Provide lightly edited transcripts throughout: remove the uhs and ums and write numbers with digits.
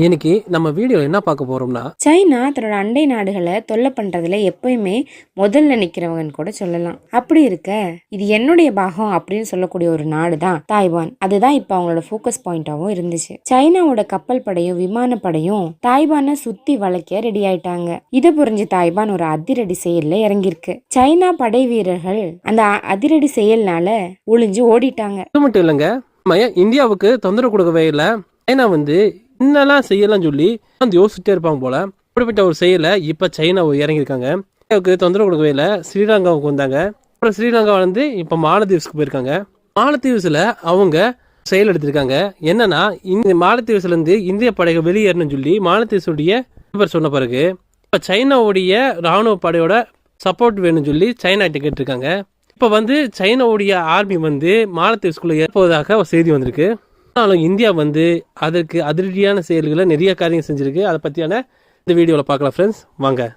இன்னைக்கு நம்ம வீடியோ என்ன பார்க்க போறோம்னா, சைனா தன்னோட அண்டை நாடுகளை தொல்லை பண்றதுல எப்பயுமே முதல்ல நிக்கிறவங்கன்னு கூட சொல்லலாம். அப்படி இருக்க இது என்னுடைய பாகம் அப்படின்னு சொல்லக்கூடிய ஒரு நாடு தான் தாய்வான். அதுதான் இப்ப அவங்களோட ஃபோக்கஸ் பாயிண்டாவும் இருந்துச்சு. சைனாவோட கப்பல் படையும் விமானப்படையும் தாய்வானை சுத்தி வளைக்க ரெடி ஆயிட்டாங்க. இதை புரிஞ்சு தாய்வான் ஒரு அதிரடி செயல்ல இறங்கியிருக்கு. சைனா படை வீரர்கள் அந்த அதிரடி செயல்னால ஒளிஞ்சு ஓடிட்டாங்க. அது மட்டும் இல்லைங்க, நம்ம இந்தியாவுக்கு தொந்தரவு கொடுக்கவே இல்லை. சைனா என்னெல்லாம் செய்யலாம் சொல்லி யோசிச்சுட்டே இருப்பாங்க போல. அப்படிப்பட்ட ஒரு செயலை இப்ப சைனா இறங்கியிருக்காங்க. இந்தியாவுக்கு தொந்தரவு கொடுக்கவே இல்லை, ஸ்ரீலங்காவுக்கு வந்தாங்க. அப்புறம் ஸ்ரீலங்கா இப்ப மாலத்தீவ்ஸ்க்கு போயிருக்காங்க. மாலத்தீவ்ஸ்ல அவங்க செயல் எடுத்திருக்காங்க. என்னன்னா, இந்த மாலத்தீவ்ஸ்ல இருந்து இந்திய படைகள் வெளியேறணும்னு சொல்லி மாலத்தீவ்ஸுடைய சொன்ன பிறகு இப்ப சைனாவுடைய ராணுவ படையோட சப்போர்ட் வேணும்னு சொல்லி சைனா கேட்டிருக்காங்க. இப்ப சைனாவுடைய ஆர்மி மாலத்தீவ்ஸ்குள்ள ஏற்போவதாக ஒரு செய்தி வந்திருக்கு. ஆனாலும் இந்தியா அதற்கு அதிரடியான செயல்களை நிறைய காரியம் செஞ்சிருக்கு. அதை பத்தியான இந்த வீடியோவில் பார்க்கலாம் ஃப்ரெண்ட்ஸ், வாங்க.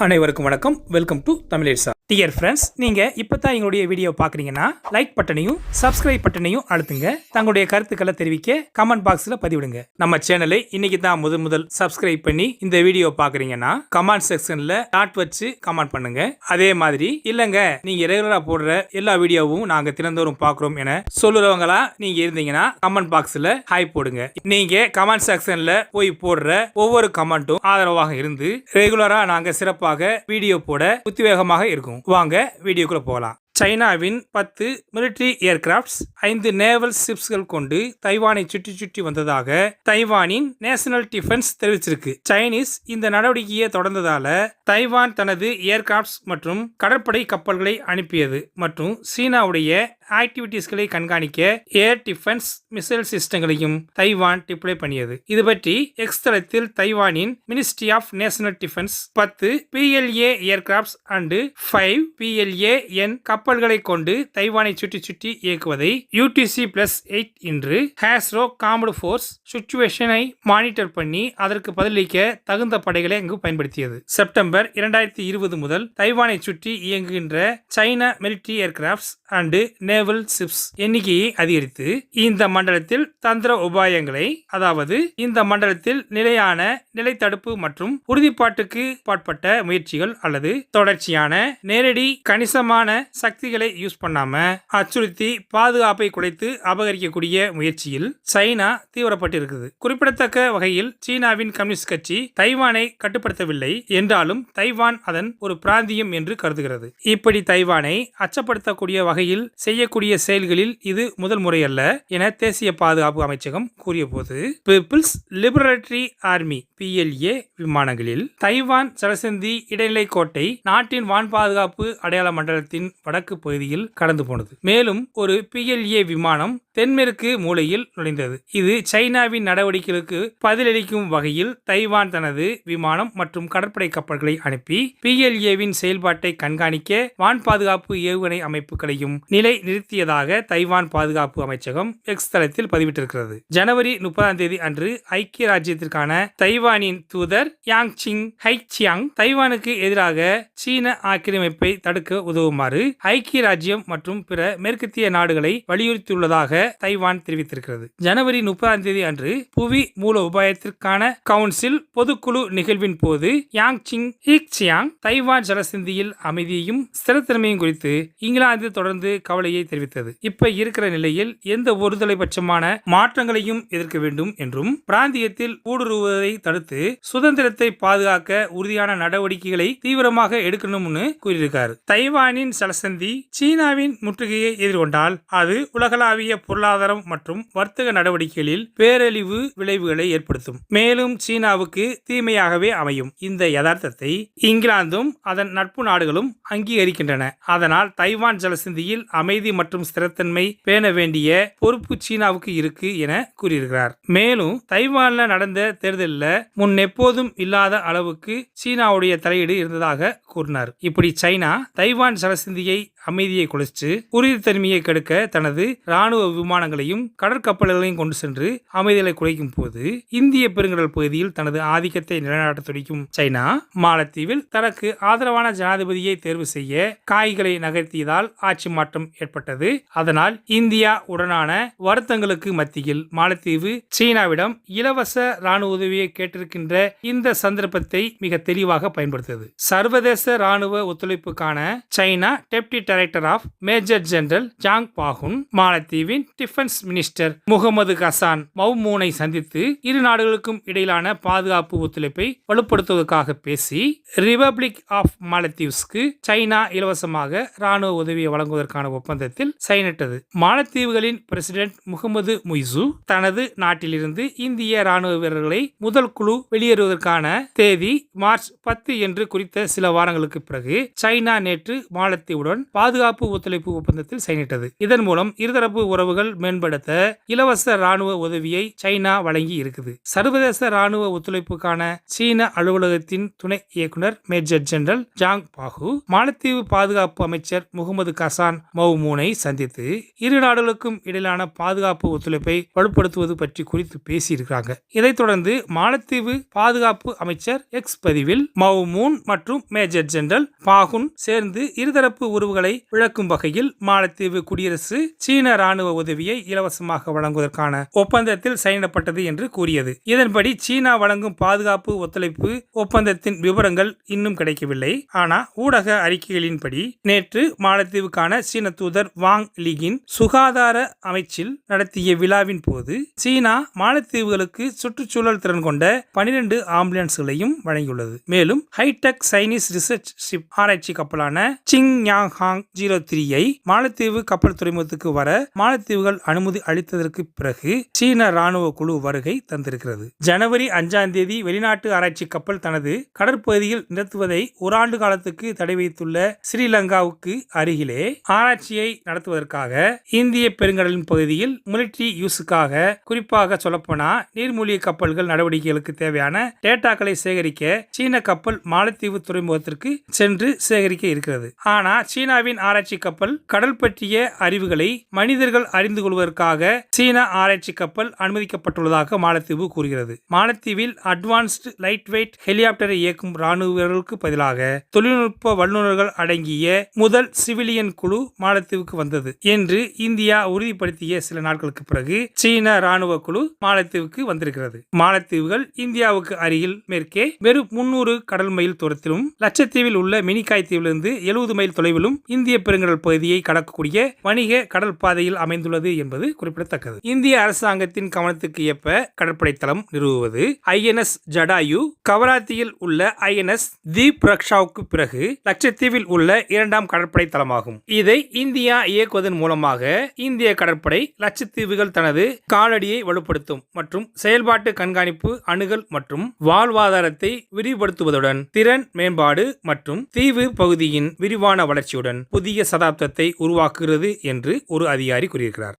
அனைவருக்கும் வணக்கம். வெல்கம் டு தமிழேசா. டியர் ஃப்ரெண்ட்ஸ், நீங்க இப்பதான் எங்களுடைய வீடியோ பாக்குறீங்கன்னா லைக் பட்டனையும் சப்ஸ்கிரைப் பட்டனையும் அழுத்துங்க. தங்களுடைய கருத்துக்களை தெரிவிக்க கமெண்ட் பாக்ஸ்ல பதிவிடுங்க. நம்ம சேனலை இன்னைக்கு தான் முதல் சப்ஸ்கிரைப் பண்ணி இந்த வீடியோ பாக்குறீங்கன்னா கமெண்ட் செக்ஷன்ல டாட் வச்சு கமெண்ட் பண்ணுங்க. அதே மாதிரி இல்லங்க நீங்க ரெகுலரா போடுற எல்லா வீடியோவும் நாங்க தினந்தோறும் பாக்குறோம் என சொல்லுறவங்களா நீங்க இருந்தீங்கன்னா கமெண்ட் பாக்ஸ்ல ஹாய் போடுங்க. நீங்க கமெண்ட் செக்ஷன்ல போய் போடுற ஒவ்வொரு கமெண்ட்டும் ஆதரவாக இருந்து ரெகுலரா நாங்க சிறப்பாக வீடியோ போட உத்வேகமாக இருக்கும். வாங்க வீடியோக்குள்ள போகலாம். சைனாவின் 10 மிலிட்டரி ஏர்கிராப்ட்ஸ் 5 நேவல் ஷிப்ஸ்கள் கொண்டு தைவானை சுற்றி வந்ததாக தைவானின் நேஷனல் டிஃபென்ஸ் தெரிவிச்சிருக்கு. சைனீஸ் இந்த நடவடிக்கையை தொடர்ந்ததால தைவான் தனது ஏர்கிராப்ட்ஸ் மற்றும் கடற்படை கப்பல்களை அனுப்பியது மற்றும் சீனாவுடைய ஆக்டிவிட்டிஸ்களை கண்காணிக்க ஏர் டிஃபென்ஸ் மிசைல் சிஸ்டங்களையும் தைவான் டிப்ளை பண்ணியது. இது பற்றி எக்ஸ் தளத்தில் தைவானின் ministry of national defence 10 PLA aircrafts and 5 PLA-N கப்பல்களை கொண்டு தைவானை சுற்றி இயக்குவதை UTC+8 இன்று ஹேஸ்ரோ காம்டு ஃபோர்ஸ் சுச்சுவேஷனை மானிட்டர் பண்ணி அதற்கு பதிலளிக்க தகுந்த படைகளை அங்கு பயன்படுத்தியது. செப்டம்பர் 2020 முதல் தைவானை சுற்றி இயங்குகின்ற China military aircrafts and naval ships எண்ணிக்கையை அதிகரித்து இந்த மண்டலத்தில் தந்திர உபாயங்களை, அதாவது இந்த மண்டலத்தில் நிலையான நிலை தடுப்பு மற்றும் உறுதிப்பாட்டுக்கு பாட்பட்ட முயற்சிகள் அல்லது தொடர்ச்சியான நேரடி கணிசமான சக்திகளை யூஸ் பண்ணாம அச்சுறுத்தி பாதுகாப்பை குறைத்து அபகரிக்கக்கூடிய முயற்சியில் சைனா தீவிரப்பட்டிருக்குது. குறிப்பிடத்தக்க வகையில் சீனாவின் கம்யூனிஸ்ட் கட்சி தைவானை கட்டுப்படுத்தவில்லை என்றாலும் தைவான் அதன் ஒரு பிராந்தியம் என்று கருதுகிறது. இப்படி தைவானை அச்சப்படுத்தக்கூடிய வகையில் செய்யக்கூடிய செயல்களில் இது முதல் முறையல்ல என தேசிய பாதுகாப்பு அமைச்சகம் கூறிய போது, பீப்புள்ஸ் லிபரேட்டரி ஆர்மி PLA விமானங்களில் தைவான் ஜலசந்தி இடைநிலை கோட்டை நாட்டின் வான் பாதுகாப்பு அடையாள மண்டலத்தின் வடக்கு பகுதியில் கடந்து போனது. மேலும் ஒரு PLA விமானம் தென்மேற்கு மூலையில் நுழைந்தது. இது சைனாவின் நடவடிக்கைகளுக்கு பதிலளிக்கும் வகையில் தைவான் தனது விமானம் மற்றும் கடற்படை கப்பல்களை அனுப்பி PLA-வின் செயல்பாட்டை கண்காணிக்க வான் பாதுகாப்பு ஏவுகணை அமைப்புகளையும் நிலை நிறுத்தியதாக தைவான் பாதுகாப்பு அமைச்சகம் எக்ஸ் தளத்தில் பதிவிட்டிருக்கிறது. ஜனவரி 30 அன்று ஐக்கிய ராஜ்யத்திற்கான தைவானின் தூதர் யாங்சிங் ஹைச்சியாங் தைவானுக்கு எதிராக சீன ஆக்கிரமிப்பை தடுக்க உதவுமாறு ஐக்கிய ராஜ்யம் மற்றும் பிற மேற்கத்திய நாடுகளை வலியுறுத்தியுள்ளதாக தைவான் தெரிவித்திருக்கிறது. ஜனவரி 30 அன்று புவி மூல உபாயத்திற்கான கவுன்சில் பொதுக்குழு நிகழ்வின் போது யாங்சிங் ஹிக்சியாங் தைவான் ஜலசந்தியில் அமைதியையும் ஸ்திரத்தன்மையும் குறித்து இங்கிலாந்து தொடர்ந்து கவலையை தெரிவித்தது. இப்ப இருக்கிற நிலையில் எந்த ஒருதலை பட்சமான மாற்றங்களையும் எதிர்க்க வேண்டும் என்றும் பிராந்தியத்தில் ஊடுருவதை தடுத்து சுதந்திரத்தை பாதுகாக்க உறுதியான நடவடிக்கைகளை தீவிரமாக எடுக்கணும்னு கூறியிருக்காரு. தைவானின் ஜலசந்தி சீனாவின் முற்றுகையை எதிர்கொண்டால் அது உலகளாவிய பொருளாதாரம் மற்றும் வர்த்தக நடவடிக்கைகளில் பேரழிவு விளைவுகளை ஏற்படுத்தும், மேலும் சீனாவுக்கு தீமையாகவே அமையும். இந்த யதார்த்தத்தை இங்கிலாந்தும் அதன் நட்பு நாடுகளும் அங்கீகரிக்கின்றன. அதனால் தைவான் ஜலசந்தியில் அமைதி மற்றும் ஸ்திரத்தன்மை பேண வேண்டிய பொறுப்பு சீனாவுக்கு இருக்கு என கூறியிருக்கிறார். மேலும் தைவான்ல நடந்த தேர்தலில் முன் எப்போதும் இல்லாத அளவுக்கு சீனாவுடைய தலையீடு இருந்ததாக கூறினார். இப்படி சைனா தைவான் ஜலசந்தியை அமைதியை குலைச்சு உறுதித்தன்மையை கெடுக்க தனது ராணுவ விமானங்களையும் கடற்கப்பல்களையும் கொண்டு சென்று அமைதியை குலைக்கும் போது இந்திய பெருங்கடல் பகுதியில் தனது ஆதிக்கத்தை நிலைநாட்ட துடிக்கும் சைனா மாலத்தீவில் தனக்கு ஆதரவான ஜனாதிபதியை தேர்வு செய்ய காய்களை நகர்த்தியதால் ஆட்சி மாற்றம் ஏற்பட்டது. அதனால் இந்தியா உடனான வருத்தங்களுக்கு மத்தியில் மாலத்தீவு சீனாவிடம் இலவச ராணுவ உதவியை கேட்டிருக்கின்ற இந்த சந்தர்ப்பத்தை மிக தெளிவாக பயன்படுத்தது. சர்வதேச ராணுவ ஒத்துழைப்புக்கான China deputy director of major general Zhang Baoqun மாலத்தீவின் டிஃபென்ஸ் மினிஸ்டர் முகமது ஹசான் மௌமூனை சந்தித்து இரு நாடுகளுக்கும் இடையிலான பாதுகாப்பு ஒத்துழைப்பை வலுப்படுத்துவதற்காக பேசி ரிபப்ளிக் ஆஃப் மாலத்தீவ்ஸ்க்கு சைனா இலவசமாக ராணுவ உதவியை வழங்குவதற்கான ஒப்பந்தத்தில் சைனிட்டது. மாலத்தீவுகளின் பிரசிடென்ட் முகமது முய்சு தனது நாட்டிலிருந்து இந்திய ராணுவ வீரர்களை முதல் குழு வெளியேறுவதற்கான தேதி மார்ச் 10 என்று குறித்த சில வாரங்களுக்கு பிறகு சைனா நேற்று மாலத்தீவுடன் பாதுகாப்பு ஒத்துழைப்பு ஒப்பந்தத்தில் சைனிட்டது. இதன் மூலம் இருதரப்பு உறவுகள் மேம்படுத்த இலவச ராணுவ உதவியை சைனா வழங்கி இருக்குது. சர்வதேச ராணுவ ஒத்துழைப்புக்கான சீன அலுவலகத்தின் துணை இயக்குனர் மேஜர் ஜெனரல் ஜாங் பாகு மாலத்தீவு பாதுகாப்பு அமைச்சர் முகமது ஹசான் மௌமூனை சந்தித்து இரு நாடுகளுக்கும் இடையிலான பாதுகாப்பு ஒத்துழைப்பை வலுப்படுத்துவது பற்றி குறித்து பேசியிருக்கிறாங்க. இதைத் தொடர்ந்து மாலத்தீவு பாதுகாப்பு அமைச்சர் எக்ஸ் பதிவில் மௌமூன் மற்றும் மேஜர் ஜெனரல் பாகுன் சேர்ந்து இருதரப்பு உறவுகளை விளக்கும் வகையில் மாலத்தீவு குடியரசு சீன ராணுவ உதவியை இலவசமாக வழங்குவதற்கான ஒப்பந்தத்தில் சைனிடப்பட்டது என்று கூறியது. இதன்படி சீனா வழங்கும் பாதுகாப்பு ஒத்துழைப்பு ஒப்பந்தத்தின் விவரங்கள் இன்னும் கிடைக்கவில்லை. ஆனால் ஊடக அறிக்கைகளின்படி நேற்று மாலத்தீவுக்கான சீன தூதர் வாங் லீகின் சுகாதார அமைச்சில் நடத்திய விழாவின் போது சீனா மாலத்தீவுகளுக்கு சுற்றுச்சூழல் திறன் கொண்ட 12 ஆம்புலன்ஸ்களையும் வழங்கியுள்ளது. மேலும் ஹைடெக் சைனீஸ் ரிசர்ச் ஷிப் ஆராய்ச்சி கப்பலான சிங் யாங் ஹாங் 03ஐ மாலத்தீவு கப்பல் துறைமுகத்துக்கு வர மாலத்தீவுகள் அனுமதி அளித்ததற்கு பிறகு சீன ராணுவ குழு வருகை தந்திருக்கிறது. ஜனவரி 5ஆம் தேதி வெளிநாட்டு ஆராய்ச்சி கப்பல் தனது கடற்பகுதியில் நிறுத்துவதை ஒரு ஆண்டு காலத்துக்கு தடை வைத்துள்ள ஸ்ரீலங்காவுக்கு அருகிலே ஆராய்ச்சியை நடத்துவதற்காக இந்திய பெருங்கடலின் பகுதியில் மிலிட்டரி யூஸுக்காக குறிப்பாக சொல்லப்போனா நீர்மூழ்கி கப்பல்கள் நடவடிக்கைகளுக்கு தேவையான டேட்டாக்களை சேகரிக்க சீன கப்பல் மாலத்தீவு துறைமுகத்திற்கு சென்று சேகரிக்க இருக்கிறது. ஆனா சீனாவின் ஆராய்ச்சி கப்பல் கடல் பற்றிய அறிவுகளை மனிதர்கள் அறிந்து கொள்வதற்காக சீன ஆராய்ச்சி கப்பல் அனுமதிக்கப்பட்டுள்ளதாக மாலத்தீவு கூறுகிறது. மாலத்தீவில் அட்வான்ஸ்டு லைட் வெயிட் ஹெலிகாப்டரை இயக்கும் ராணுவ வீரர்களுக்கு பதிலாக தொழில்நுட்ப வல்லுநர்கள் அடங்கிய முதல் சிவிலியன் குழு மாலத்தீவுக்கு வந்தது என்று இந்தியா உறுதிப்படுத்திய சில நாட்களுக்கு பிறகு சீன ராணுவ குழு மாலத்தீவுக்கு வந்திருக்கிறது. மாலத்தீவுகள் இந்தியாவுக்கு அருகில் மேற்கே வெறும் 300 கடல் மைல் தூரத்திலும் லட்சத்தீவில் உள்ள மினிகாய் தீவிலிருந்து 70 மைல் தொலைவிலும் இந்திய பெருங்கடல் பகுதியை கடக்கக்கூடிய வணிக கடல் பாதையில் அமைந்துள்ளது என்பது குறிப்பிடத்தக்கது. இந்திய அரசாங்கத்தின் கவனத்துக்கு ஏற்ப கடற்படை தளம் நிறுவுவது ஐஎன்எஸ் ஜடாயு கவராத்தியில் உள்ள ஐஎன்எஸ் தீப் ரக்ஷாவுக்கு பிறகு லட்சத்தீவில் உள்ள 2ஆம் கடற்படை தளமாகும். இதை இந்தியா இயக்குவதன் மூலமாக இந்திய கடற்படை லட்சத்தீவுகள் தனது காலடியை வலுப்படுத்தும் மற்றும் செயல்பாட்டு கண்காணிப்பு அணுகல் மற்றும் வாழ்வாதாரத்தை விரிவுபடுத்துவதுடன் திறன் மேம்பாடு மற்றும் தீவு பகுதியின் விரிவான வளர்ச்சியுடன் புதிய சதாப்தத்தை உருவாக்குகிறது என்று ஒரு அதிகாரி கூறியிருக்கிறார்.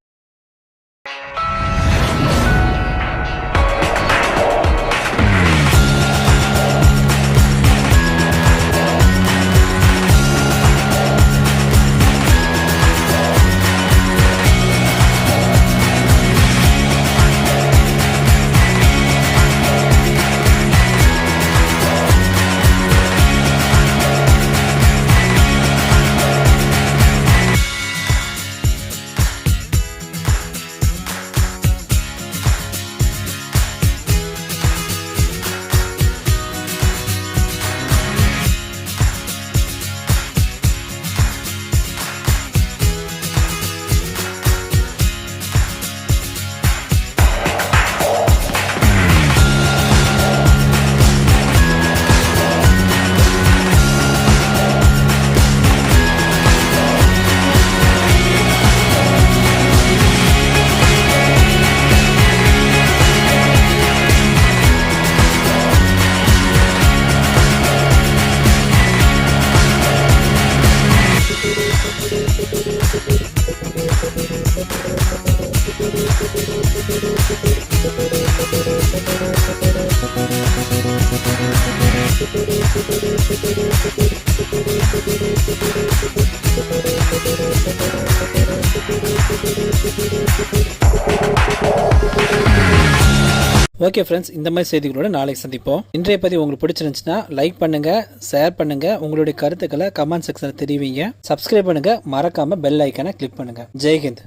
ஓகே ஃப்ரெண்ட்ஸ், இந்த மாதிரி செய்திகளோட நாளைக்கு சந்திப்போம். இன்றைய பதிவு உங்களுக்கு பிடிச்சிருந்துச்சுன்னா லைக் பண்ணுங்க, ஷேர் பண்ணுங்க, உங்களுடைய கருத்துக்களை கமெண்ட் செக்ஷனில் தெரிவிங்க. சப்ஸ்கிரைப் பண்ணுங்க, மறக்காம பெல் ஐக்கானை கிளிக் பண்ணுங்க. ஜெய்ஹிந்த்.